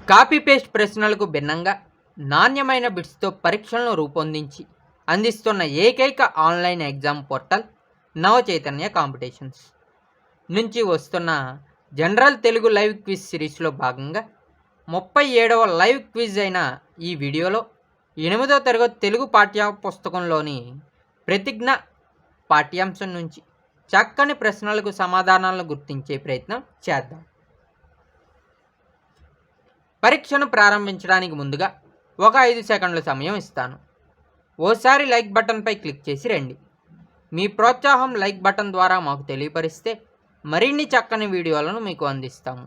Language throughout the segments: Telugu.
కాపీ పేస్ట్ ప్రశ్నలకు భిన్నంగా నాణ్యమైన బిట్స్తో పరీక్షలను రూపొందించి అందిస్తున్న ఏకైక online exam portal Navachaitanya competitions నుంచి వస్తున్న జనరల్ తెలుగు లైవ్ క్విజ్ సిరీస్లో భాగంగా 37వ లైవ్ క్విజ్ అయిన ఈ వీడియోలో 8వ తరగతి తెలుగు పాఠ్యపుస్తకంలోని ప్రతిజ్ఞ పాఠ్యాంశం నుంచి చక్కని ప్రశ్నలకు సమాధానాలను గుర్తించే ప్రయత్నం చేద్దాం. పరీక్షను ప్రారంభించడానికి ముందుగా ఒక 5 సెకండ్ల సమయం ఇస్తాను. ఓసారి లైక్ బటన్పై క్లిక్ చేసి రండి. మీ ప్రోత్సాహం లైక్ బటన్ ద్వారా మాకు తెలియపరిస్తే మరిన్ని చక్కని వీడియోలను మీకు అందిస్తాము.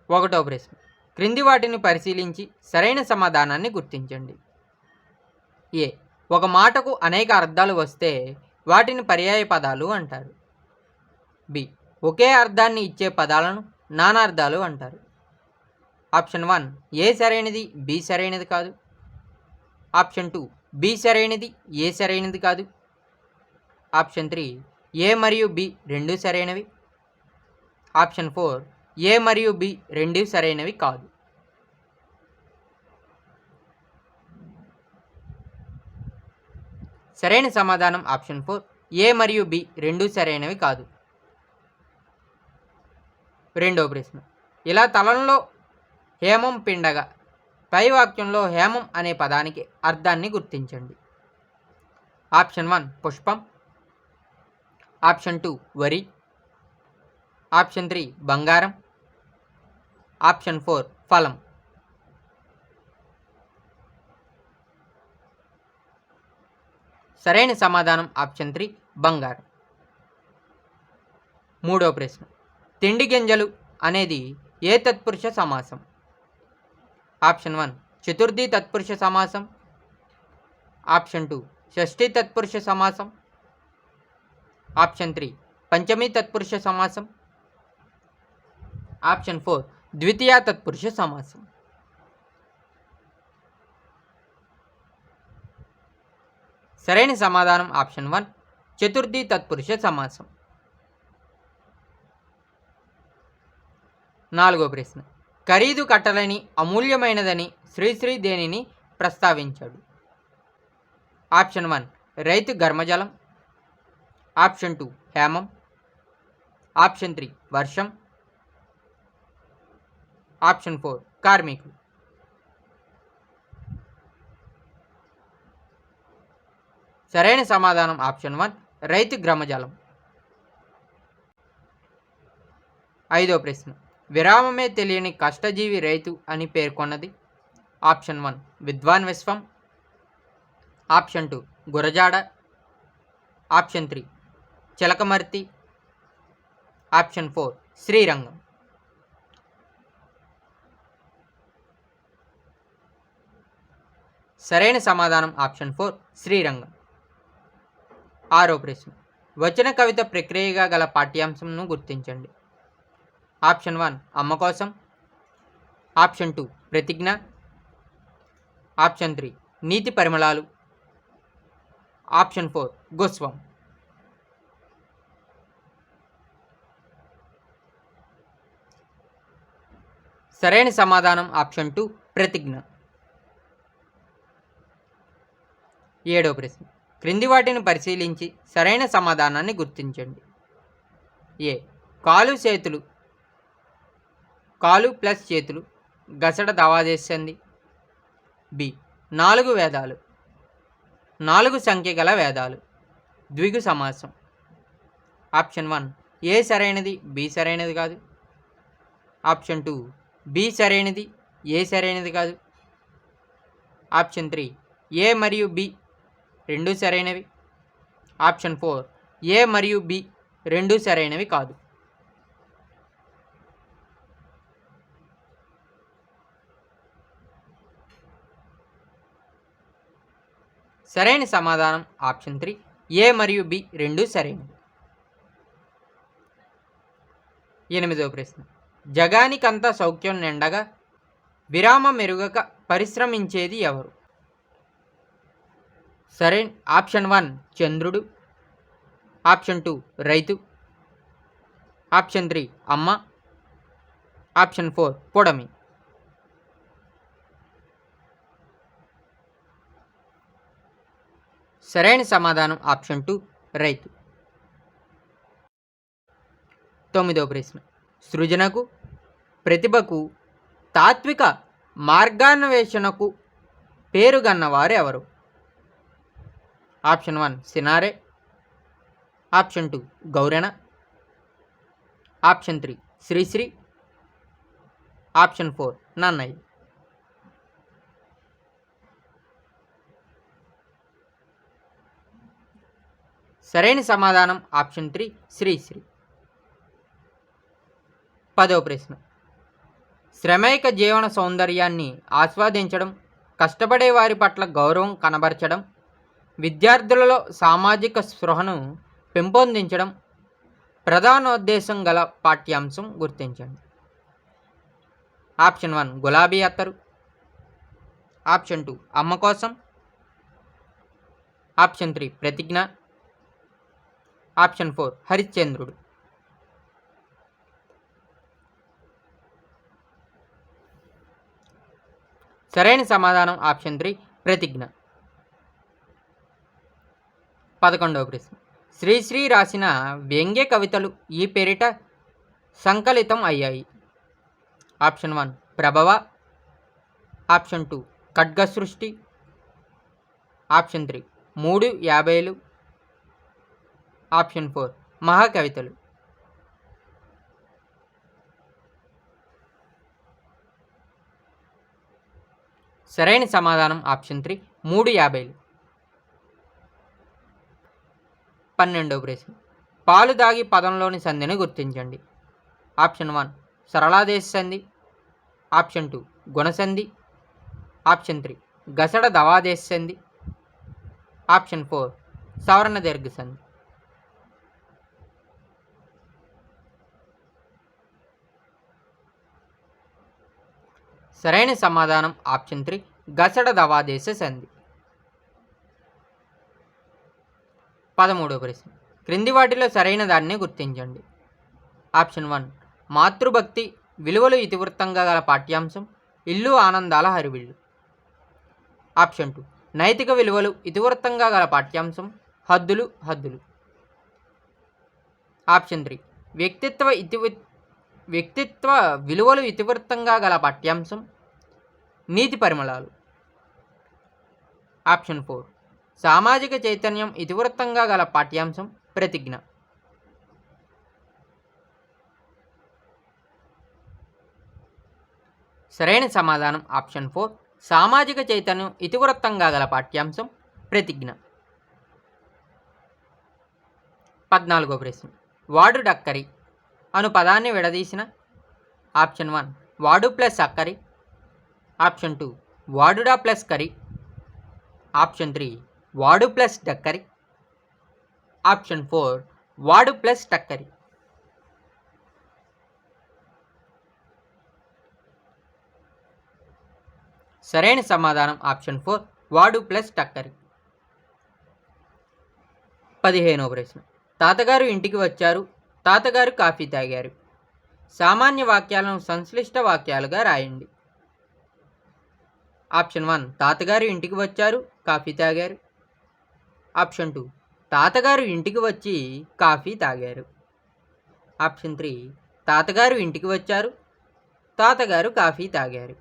1వ ప్రశ్న. క్రింది వాటిని పరిశీలించి సరైన సమాధానాన్ని గుర్తించండి. ఏ. ఒక మాటకు అనేక అర్థాలు వస్తే వాటిని పర్యాయ పదాలు అంటారు. బి. ఒకే అర్థాన్ని ఇచ్చే పదాలను నానార్థాలు అంటారు. ఆప్షన్ 1 ఏ సరైనది, బి సరైనది కాదు. ఆప్షన్ 2 బి సరైనది, ఏ సరైనది కాదు. ఆప్షన్ 3 ఏ మరియు బి రెండూ సరైనవి. ఆప్షన్ 4 ఏ మరియు బి రెండూ సరైనవి కాదు. సరైన సమాధానం ఆప్షన్ 4 ఏ మరియు బి రెండూ సరైనవి కాదు. 2వ ప్రశ్న. ఇలా తలంలో హేమం పిండగా పై వాక్యంలో హేమం అనే పదానికి అర్థాన్ని గుర్తించండి. ఆప్షన్ 1 పుష్పం. ఆప్షన్ 2 వరి. ఆప్షన్ 3 బంగారం. ఆప్షన్ 4 ఫలం. సరైన సమాధానం ఆప్షన్ 3 బంగారం. 3వ ప్రశ్న. తిండి గింజలు అనేది ఏ తత్పురుష సమాసం? ఆప్షన్ 1 చతుర్థి తత్పురుష సమాసం. ఆప్షన్ 2 షష్ఠి తత్పురుష సమాసం. ఆప్షన్ 3 పంచమి తత్పురుష సమాసం. ఆప్షన్ 4 ద్వితీయ తత్పురుష సమాసం. సరైన సమాధానం ఆప్షన్ 1 చతుర్థి తత్పురుష సమాసం. 4వ ప్రశ్న. ఖరీదు కట్టలని అమూల్యమైనదని శ్రీశ్రీ దేనిని ప్రస్తావించాడు? ఆప్షన్ 1 రైతు ఘర్మజలం. ఆప్షన్ 2 హేమం. ఆప్షన్ 3 వర్షం. ఆప్షన్ 4 కార్మికులు. సరైన సమాధానం ఆప్షన్ 1 రైతు గ్రామజలం. 5వ ప్రశ్న. విరామమే తెలియని కష్టజీవి రైతు అని పేర్కొన్నది? ఆప్షన్ 1 విద్వాన్ విశ్వం. Option 2 Gurajada. Option 3 Chilakamarthi. Option 4 Srirangam. సరైన సమాధానం ఆప్షన్ 4 శ్రీరంగం. 6వ ప్రశ్న. వచన కవిత ప్రక్రియగా గల పాఠ్యాంశంను గుర్తించండి. ఆప్షన్ 1 అమ్మ కోసం. ఆప్షన్ 2 ప్రతిజ్ఞ. ఆప్షన్ 3 నీతి పరిమళాలు. ఆప్షన్ 4 గోస్వం. సరైన సమాధానం ఆప్షన్ 2 ప్రతిజ్ఞ. 7వ ప్రశ్న. క్రింది వాటిని పరిశీలించి సరైన సమాధానాన్ని గుర్తించండి. ఏ. కాలు చేతులు కాలు ప్లస్ చేతులు గసడ దావాదేశంది. బి. 4 వేదాలు 4 సంఖ్య గల వేదాలు ద్విగు సమాసం. ఆప్షన్ 1 ఏ సరైనది, బి సరైనది కాదు. ఆప్షన్ 2 బి సరైనది, ఏ సరైనది కాదు. ఆప్షన్ 3 ఏ మరియు బి రెండూ సరైనవి. ఆప్షన్ 4 ఏ మరియు బి రెండూ సరైనవి కాదు. సరైన సమాధానం ఆప్షన్ 3 ఏ మరియు బి రెండూ సరైనవి. 8వ ప్రశ్న. జగానికంతా సౌఖ్యం నిండగా విరామ మెరుగక పరిశ్రమించేది ఎవరు? సరైన ఆప్షన్ 1 చంద్రుడు. ఆప్షన్ 2 రైతు. ఆప్షన్ 3 అమ్మ. ఆప్షన్ 4 పొడమి. సరైన సమాధానం ఆప్షన్ 2 రైతు. 9వ ప్రశ్న. సృజనకు, ప్రతిభకు, తాత్విక మార్గాన్వేషణకు పేరుగన్నవారు ఎవరు? Option 1 Cinare, option 2 గౌరెణ, option 3 Sri Sri, option 4 Nannaya. సరైన సమాధానం ఆప్షన్ 3 శ్రీశ్రీ. 10వ ప్రశ్న. శ్రమైక జీవన సౌందర్యాన్ని ఆస్వాదించడం, కష్టపడే వారి పట్ల గౌరవం కనబరచడం, విద్యార్థులలో సామాజిక స్పృహను పెంపొందించడం ప్రధానోద్దేశం గల పాఠ్యాంశం గుర్తించండి. ఆప్షన్ 1 గులాబీ అత్తరు, ఆప్షన్ 2 అమ్మ కోసం, ఆప్షన్ 3 ప్రతిజ్ఞ, ఆప్షన్ 4 హరిశ్చంద్రుడు. సరైన సమాధానం ఆప్షన్ 3 ప్రతిజ్ఞ. 11వ ప్రశ్న. శ్రీశ్రీ రాసిన వ్యంగ్య కవితలు ఈ పేరిట సంకలితం అయ్యాయి. Option 1 Prabhava, option 2 Khadgasrishti, option 3 350, option 4 మహాకవితలు. సరైన సమాధానం ఆప్షన్ 3 350. 12వ ప్రశ్న. పాలు దాగి పదంలోని సంధిని గుర్తించండి. ఆప్షన్ 1 సరళాదేశ సంధి, ఆప్షన్ 2 గుణసంధి, ఆప్షన్ 3 గసడ దవాదేశ సంధి, ఆప్షన్ 4 సవర్ణ దీర్ఘ సంధి. సరైన సమాధానం ఆప్షన్ 3 గసడ దవాదేశ సంధి. 13వ ప్రశ్న. క్రింది వాటిలో సరైన దాన్ని గుర్తించండి. ఆప్షన్ 1 మాతృభక్తి విలువలు ఇతివృత్తంగా గల పాఠ్యాంశం ఇల్లు ఆనందాల హరివిల్లు, ఆప్షన్ 2 నైతిక విలువలు ఇతివృత్తంగా గల పాఠ్యాంశం హద్దులు హద్దులు, ఆప్షన్ 3 వ్యక్తిత్వ విలువలు ఇతివృత్తంగా గల పాఠ్యాంశం నీతి పరిమళాలు, ఆప్షన్ 4 సామాజిక చైతన్యం ఇతివృత్తంగా గల పాఠ్యాంశం ప్రతిజ్ఞ. సరైన సమాధానం ఆప్షన్ 4 సామాజిక చైతన్యం ఇతివృత్తంగా గల పాఠ్యాంశం ప్రతిజ్ఞ. 14వ ప్రశ్న. వాడు డక్కరి అను పదాన్ని విడదీసిన. ఆప్షన్ 1 వాడు ప్లస్ అక్కరి, ఆప్షన్ 2 వాడుడా ప్లస్ కరి, ఆప్షన్ 3 వాడు ప్లస్ డక్కరి, ఆప్షన్ 4 వాడు ప్లస్ టక్కరి. సరైన సమాధానం ఆప్షన్ 4 వాడు ప్లస్ టక్కరి. 15వ ప్రశ్న. తాతగారు ఇంటికి వచ్చారు, తాతగారు కాఫీ తాగారు. సామాన్య వాక్యాలను సంశ్లిష్ట వాక్యాలుగా రాయండి. ఆప్షన్ 1 తాతగారు ఇంటికి వచ్చారు, కాఫీ తాగారు, ఆప్షన్ 2 తాతగారు ఇంటికి వచ్చి కాఫీ తాగారు, ఆప్షన్ 3 తాతగారు ఇంటికి వచ్చారు, తాతగారు కాఫీ తాగారు,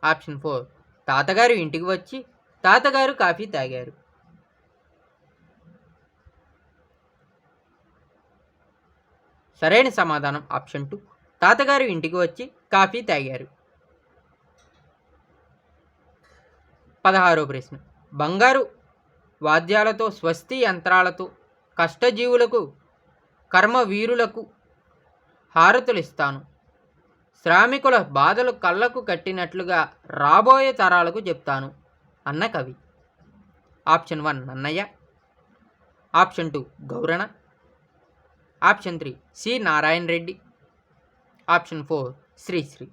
ఆప్షన్ 4 తాతగారు ఇంటికి వచ్చి తాతగారు కాఫీ తాగారు. సరైన సమాధానం ఆప్షన్ 2 తాతగారు ఇంటికి వచ్చి కాఫీ తాగారు. 16వ ప్రశ్న. బంగారు వాద్యాలతో స్వస్తి యంత్రాలతో కష్టజీవులకు కర్మవీరులకు హారతులిస్తాను, శ్రామికుల బాధలు కళ్ళకు కట్టినట్లుగా రాబోయే తరాలకు చెప్తాను అన్న కవి. Option 1 Nannaya, option 2 గౌరణ, option 3 C Narayana Reddy, option 4 Sri Sri.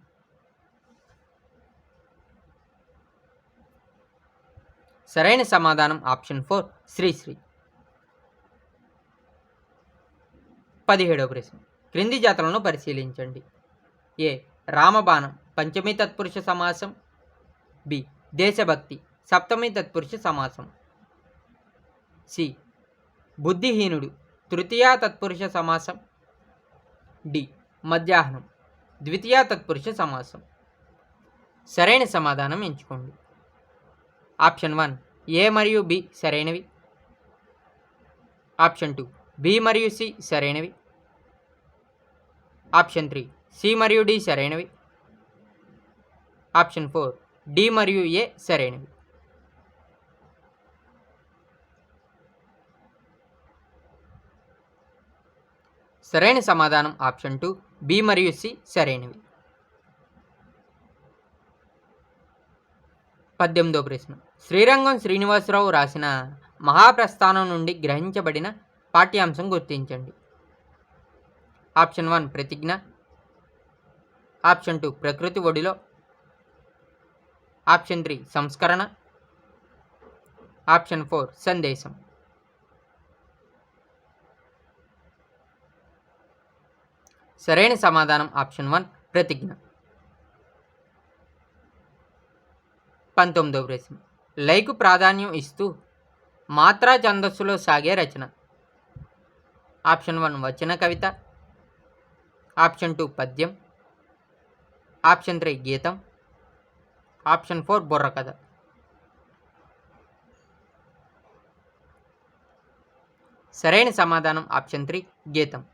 సరైన సమాధానం ఆప్షన్ 4 శ్రీశ్రీ. 17వ ప్రశ్న. క్రింది జాతులను పరిశీలించండి. ఏ రామబాణం పంచమీ తత్పురుష సమాసం, బి దేశభక్తి సప్తమీ తత్పురుష సమాసం, సి బుద్ధిహీనుడు తృతీయా తత్పురుష సమాసం, డి మధ్యాహ్నం ద్వితీయా తత్పురుష సమాసం. సరైన సమాధానం ఎంచుకోండి. ఆప్షన్ 1 ఏ మరియు బి సరైనవి. ఆప్షన్ 2 బి మరియు సి సరైనవి. ఆప్షన్ 3 సి మరియు డి సరైనవి. ఆప్షన్ 4 డి మరియు ఏ సరైనవి. సరైన సమాధానం ఆప్షన్ 2 బి మరియు సి సరైనవి. 18వ ప్రశ్న. శ్రీరంగం శ్రీనివాసరావు రాసిన మహాప్రస్థానం నుండి గ్రహించబడిన పాఠ్యాంశం గుర్తించండి. ఆప్షన్ 1 ప్రతిజ్ఞ, ఆప్షన్ 2 ప్రకృతి ఒడిలో, ఆప్షన్ 3 సంస్కరణ, ఆప్షన్ 4 సందేశం. సరైన సమాధానం ఆప్షన్ 1 ప్రతిజ్ఞ. 19వ ప్రశ్న. లయకు ప్రాధాన్యం ఇస్తూ మాత్రా ఛందస్సులో సాగే రచన. ఆప్షన్ 1 వచన కవిత, ఆప్షన్ 2 పద్యం, ఆప్షన్ 3 గీతం, ఆప్షన్ 4 బుర్రకథ. సరైన సమాధానం ఆప్షన్ 3 గీతం.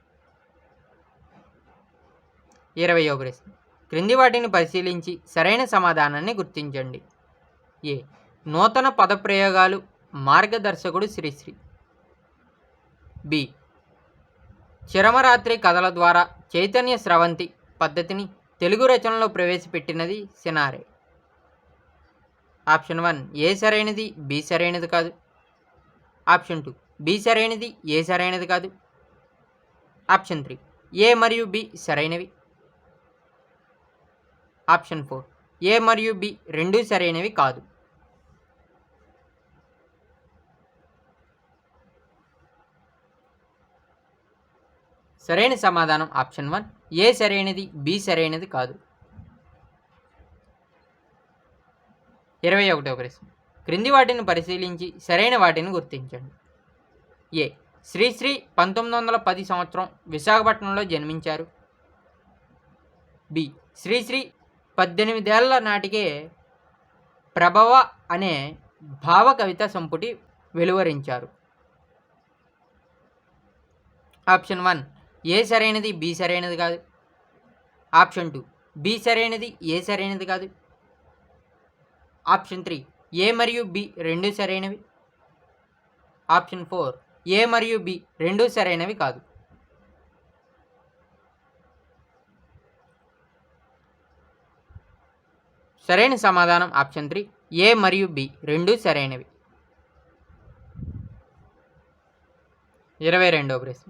20వ ప్రశ్న. క్రింది వాటిని పరిశీలించి సరైన సమాధానాన్ని గుర్తించండి. ఏ నూతన పదప్రయోగాలు మార్గదర్శకుడు శ్రీశ్రీ, బి చిరమరాత్రి కథల ద్వారా చైతన్య స్రవంతి పద్ధతిని తెలుగు రచనలో ప్రవేశపెట్టినది సినారె. ఆప్షన్ 1 ఏ సరైనది బి సరైనది కాదు. ఆప్షన్ 2 బి సరైనది ఏ సరైనది కాదు. ఆప్షన్ 3 ఏ మరియు బి సరైనవి. ఆప్షన్ 4 ఏ మరియు బి రెండూ సరైనవి కాదు. సరైన సమాధానం ఆప్షన్ 1 ఏ సరైనది బి సరైనది కాదు. 21వ ప్రశ్న. క్రింది వాటిని పరిశీలించి సరైన వాటిని గుర్తించండి. ఏ శ్రీశ్రీ 1910 సంవత్సరం విశాఖపట్నంలో జన్మించారు. బి శ్రీశ్రీ 18 ఏళ్ల నాటికే ప్రభవ అనే భావ కవిత సంపుటి వెలువరించారు. ఆప్షన్ 1 ఏ సరైనది బి సరైనది కాదు. ఆప్షన్ 2 బి సరైనది ఏ సరైనది కాదు. ఆప్షన్ 3 ఏ మరియు బి రెండూ సరైనవి. ఆప్షన్ 4 ఏ మరియు బి రెండూ సరైనవి కాదు. సరైన సమాధానం ఆప్షన్ 3 ఏ మరియు బి రెండూ సరైనవి. 22వ ప్రశ్న.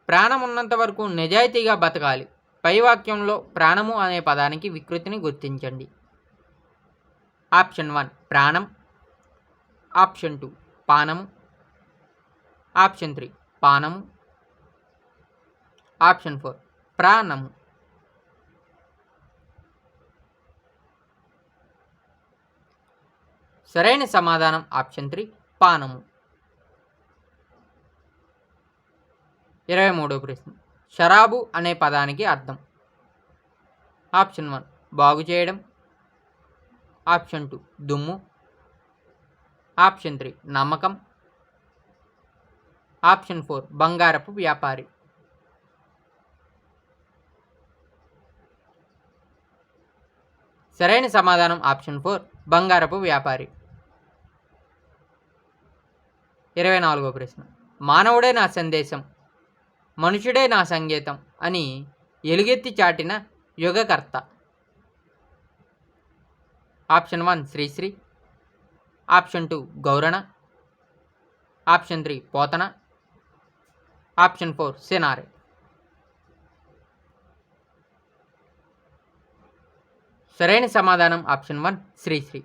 ప్రాణం ఉన్నంత వరకు నిజాయితీగా బతకాలి పై వాక్యంలో ప్రాణము అనే పదానికి వికృతిని గుర్తించండి. ఆప్షన్ 1 ప్రాణం, ఆప్షన్ 2 పానము, ఆప్షన్ 3 పానము, ఆప్షన్ 4 ప్రాణము. సరైన సమాధానం ఆప్షన్ 3 పానము. 23వ ప్రశ్న. షరాబు అనే పదానికి అర్థం. ఆప్షన్ 1 బాగు చేయడం, ఆప్షన్ 2 దుమ్ము, ఆప్షన్ 3 నమ్మకం, ఆప్షన్ 4 బంగారపు వ్యాపారి. సరైన సమాధానం ఆప్షన్ 4 బంగారపు వ్యాపారి. 24వ ప్రశ్న. మానవుడే నా సందేశం, మనుషుడే నా సంగీతం అని ఎలుగెత్తి చాటిన యుగకర్త. Option 1 Sri Sri, option 2 గౌరణ, option 3 Pothana, option 4 Cinare. సరైన సమాధానం ఆప్షన్ 1 శ్రీశ్రీ.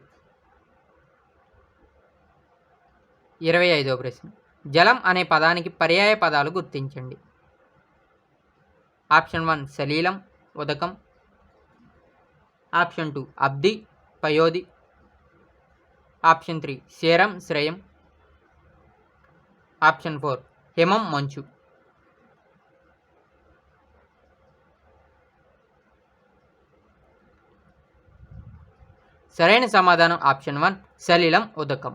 25వ ప్రశ్న. జలం అనే పదానికి పర్యాయ పదాలు గుర్తించండి. ఆప్షన్ 1 సలీలం ఉదకం, ఆప్షన్ 2 అబ్ది పయోధి, ఆప్షన్ 3 సేరం శ్రేయం, ఆప్షన్ 4 హిమం మంచు. సరైన సమాధానం ఆప్షన్ 1 సలిలం ఉదకం.